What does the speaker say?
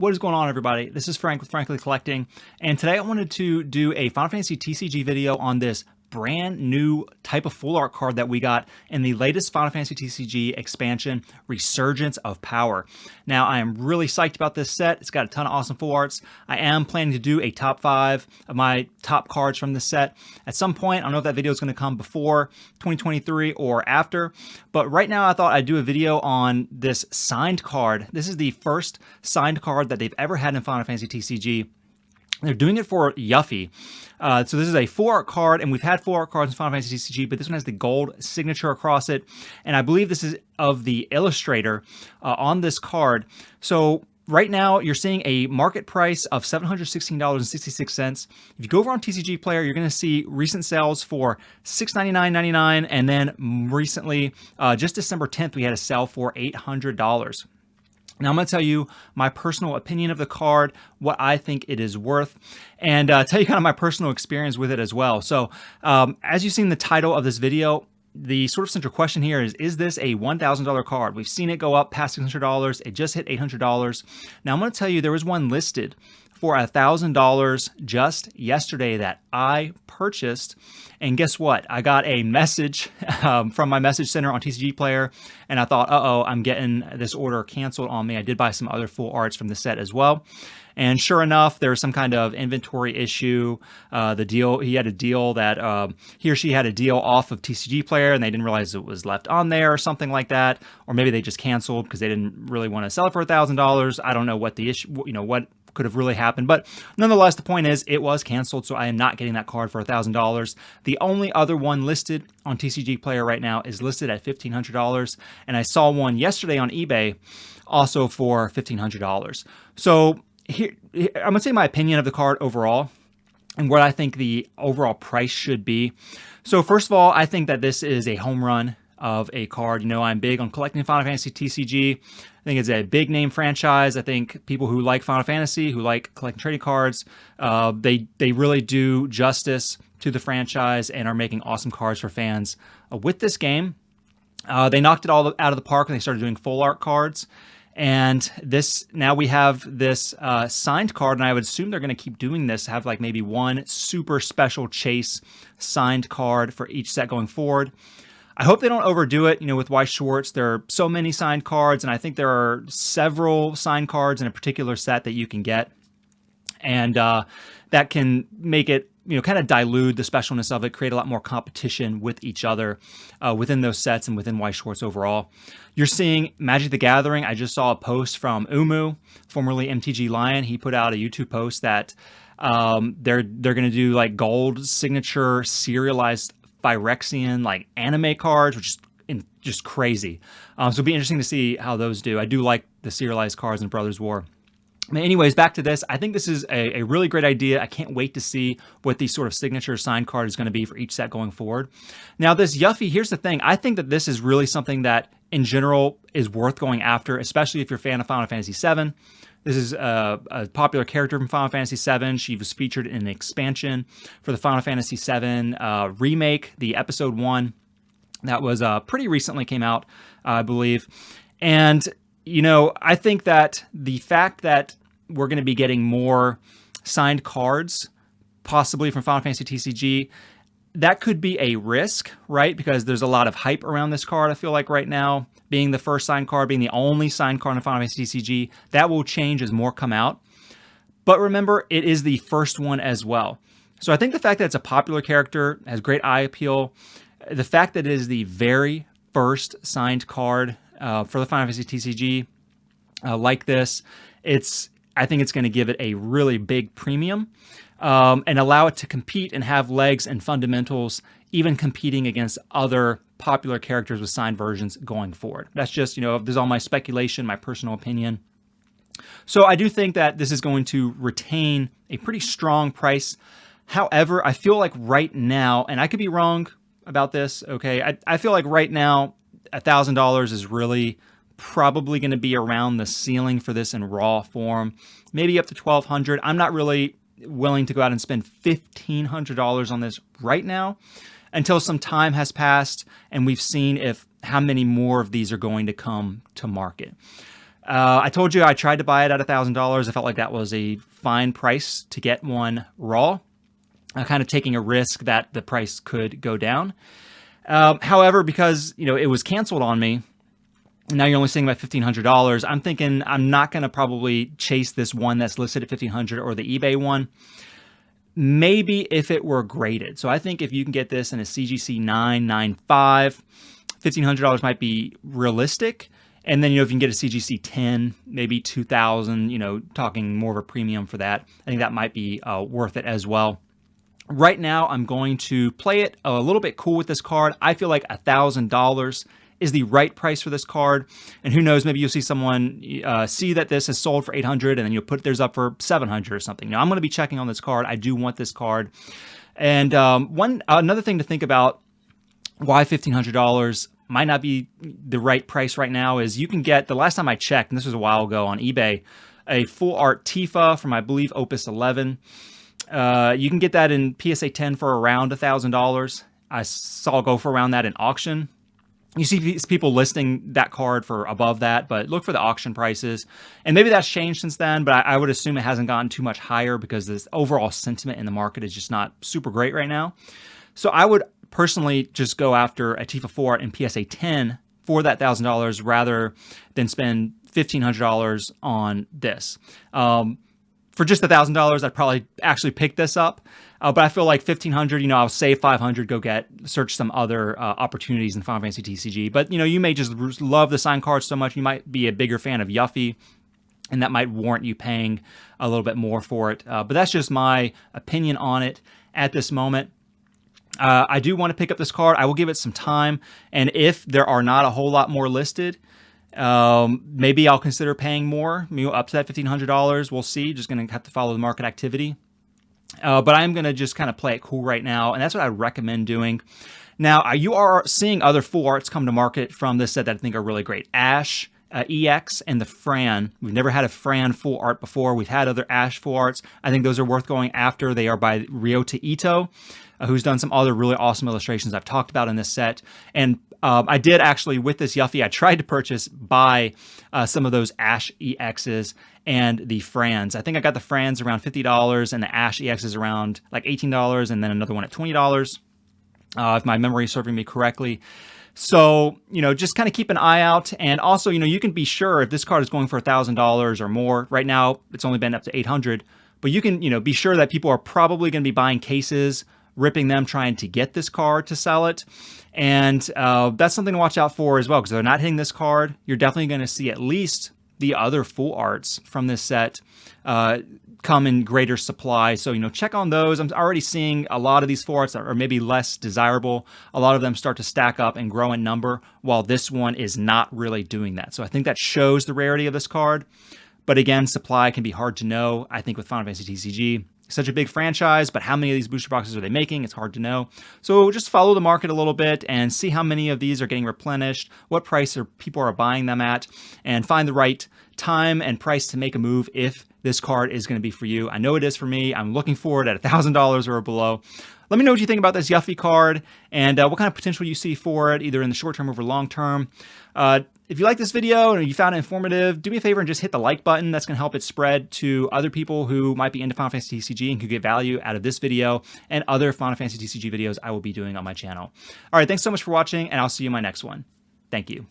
What is going on, everybody? This is Frank with Frankly Collecting, and today I wanted to do a Final Fantasy TCG video on this brand new type of full art card that we got in the latest Final Fantasy TCG expansion, Resurgence of Power. Now, I am really psyched about this set. It's got a ton of awesome full arts. I am planning to do a top 5 of my top cards from this set at some point. I don't know if that video is going to come before 2023 or after, but right now I thought I'd do a video on this signed card. This is the first signed card that they've ever had in Final Fantasy TCG. They're doing it for Yuffie. So this is a full art card, and we've had full art cards in Final Fantasy TCG, but this one has the gold signature across it. And I believe this is of the illustrator on this card. So right now you're seeing a market price of $716.66. If you go over on TCG Player, you're going to see recent sales for $699.99. And then recently, just December 10th, we had a sale for $800. Now, I'm going to tell you my personal opinion of the card, what I think it is worth, and tell you kind of my personal experience with it as well. So, as you've seen the title of this video, the sort of central question here is this a $1,000 card? We've seen it go up past $600. It just hit $800. Now, I'm going to tell you there was one listed for $1,000 just yesterday that I purchased. And guess what? I got a message from my message center on TCG Player, and I thought, uh-oh, I'm getting this order canceled on me. I did buy some other full arts from the set as well. And sure enough, there was some kind of inventory issue. He had a deal that he or she had a deal off of TCG Player, and they didn't realize it was left on there or something like that. Or maybe they just canceled because they didn't really want to sell it for $1,000. I don't know what the issue, what could have really happened, but nonetheless, the point is it was canceled, so I am not getting that card for $1,000. The only other one listed on TCG Player right now is listed at $1,500, and I saw one yesterday on eBay also for $1,500. So here, I'm going to say my opinion of the card overall and what I think the overall price should be. So first of all, I think that this is a home run of a card. You know, I'm big on collecting Final Fantasy TCG. I think it's a big name franchise. I think people who like Final Fantasy, who like collecting trading cards, they really do justice to the franchise and are making awesome cards for fans. With this game, they knocked it all out of the park when they started doing full art cards. And now we have this signed card, and I would assume they're going to keep doing this, have like maybe one super special chase signed card for each set going forward. I hope they don't overdo it, with Weiss Schwarz. There are so many signed cards, and I think there are several signed cards in a particular set that you can get. And that can make it, kind of dilute the specialness of it, create a lot more competition with each other within those sets and within Weiss Schwarz overall. You're seeing Magic the Gathering. I just saw a post from Umu, formerly MTG Lion. He put out a YouTube post that they're going to do like gold signature serialized Phyrexian like anime cards, which is just crazy. So it'll be interesting to see how those do. I do like the serialized cards in Brothers War. Anyways, back to this. I think this is a really great idea. I can't wait to see what the sort of signature signed card is going to be for each set going forward. Now, this Yuffie, here's the thing. I think that this is really something that, in general, is worth going after, especially if you're a fan of Final Fantasy VII. This is a popular character from Final Fantasy VII. She was featured in an expansion for the Final Fantasy VII remake, the Episode 1. That was pretty recently came out, I believe. And, I think that the fact that we're going to be getting more signed cards, possibly from Final Fantasy TCG, that could be a risk, right? Because there's a lot of hype around this card, I feel like right now. Being the first signed card, being the only signed card in Final Fantasy TCG, that will change as more come out. But remember, it is the first one as well. So I think the fact that it's a popular character, has great eye appeal, the fact that it is the very first signed card for the Final Fantasy TCG like this, I think it's going to give it a really big premium and allow it to compete and have legs and fundamentals, even competing against other popular characters with signed versions going forward. That's just, this is all my speculation, my personal opinion. So I do think that this is going to retain a pretty strong price. However, I feel like right now, and I could be wrong about this, okay, I feel like right now, $1,000 is really probably going to be around the ceiling for this in raw form, maybe up to $1,200. I'm not really willing to go out and spend $1,500 on this right now until some time has passed and we've seen how many more of these are going to come to market. I told you I tried to buy it at $1,000. I felt like that was a fine price to get one raw, kind of taking a risk that the price could go down. However, because it was canceled on me, now you're only seeing about $1,500. I'm thinking I'm not going to probably chase this one that's listed at $1,500 or the eBay one. Maybe if it were graded. So I think if you can get this in a CGC 995, $1,500 might be realistic. And then, if you can get a CGC 10, maybe 2,000, talking more of a premium for that, I think that might be worth it as well. Right now, I'm going to play it a little bit cool with this card. I feel like $1,000 is the right price for this card. And who knows, maybe you'll see someone see that this is sold for $800 and then you'll put theirs up for $700 or something. Now, I'm going to be checking on this card. I do want this card. And another thing to think about why $1,500 might not be the right price right now is you can get, the last time I checked, and this was a while ago on eBay, a full art Tifa from, I believe, Opus 11. You can get that in PSA 10 for around $1,000. I saw go for around that in auction. You see people listing that card for above that, but look for the auction prices. And maybe that's changed since then, but I would assume it hasn't gotten too much higher because this overall sentiment in the market is just not super great right now. So I would personally just go after a Tifa 4 in PSA 10 for that $1,000 rather than spend $1,500 on this. For just $1,000, I'd probably actually pick this up. But I feel like $1,500, I'll save $500, go search some other opportunities in Final Fantasy TCG. But, you may just love the signed cards so much. You might be a bigger fan of Yuffie, and that might warrant you paying a little bit more for it. But that's just my opinion on it at this moment. I do want to pick up this card. I will give it some time. And if there are not a whole lot more listed, maybe I'll consider paying more, up to that $1,500. We'll see. Just going to have to follow the market activity. But I'm going to just kind of play it cool right now. And that's what I recommend doing. Now, you are seeing other full arts come to market from this set that I think are really great. Ash, EX, and the Fran. We've never had a Fran full art before. We've had other Ash full arts. I think those are worth going after. They are by Ryota Ito, who's done some other really awesome illustrations I've talked about in this set. And I did actually, with this Yuffie, I tried to buy some of those Ash EXs and the Frans. I think I got the Frans around $50 and the Ash EXs around like $18 and then another one at $20, if my memory is serving me correctly. So, just kind of keep an eye out. And also, you can be sure if this card is going for $1,000 or more. Right now, it's only been up to $800. But you can, be sure that people are probably going to be buying cases, ripping them, trying to get this card to sell it. And that's something to watch out for as well, because they're not hitting this card. You're definitely going to see at least the other full arts from this set come in greater supply. So, check on those. I'm already seeing a lot of these full arts that are maybe less desirable. A lot of them start to stack up and grow in number, while this one is not really doing that. So I think that shows the rarity of this card. But again, supply can be hard to know. I think with Final Fantasy TCG, such a big franchise, but how many of these booster boxes are they making? It's hard to know. So just follow the market a little bit and see how many of these are getting replenished, what price people are buying them at, and find the right time and price to make a move if this card is going to be for you. I know it is for me. I'm looking for it at $1,000 or below. Let me know what you think about this Yuffie card and what kind of potential you see for it, either in the short term or long term. If you like this video and you found it informative, do me a favor and just hit the like button. That's going to help it spread to other people who might be into Final Fantasy TCG and could get value out of this video and other Final Fantasy TCG videos I will be doing on my channel. All right, thanks so much for watching, and I'll see you in my next one. Thank you.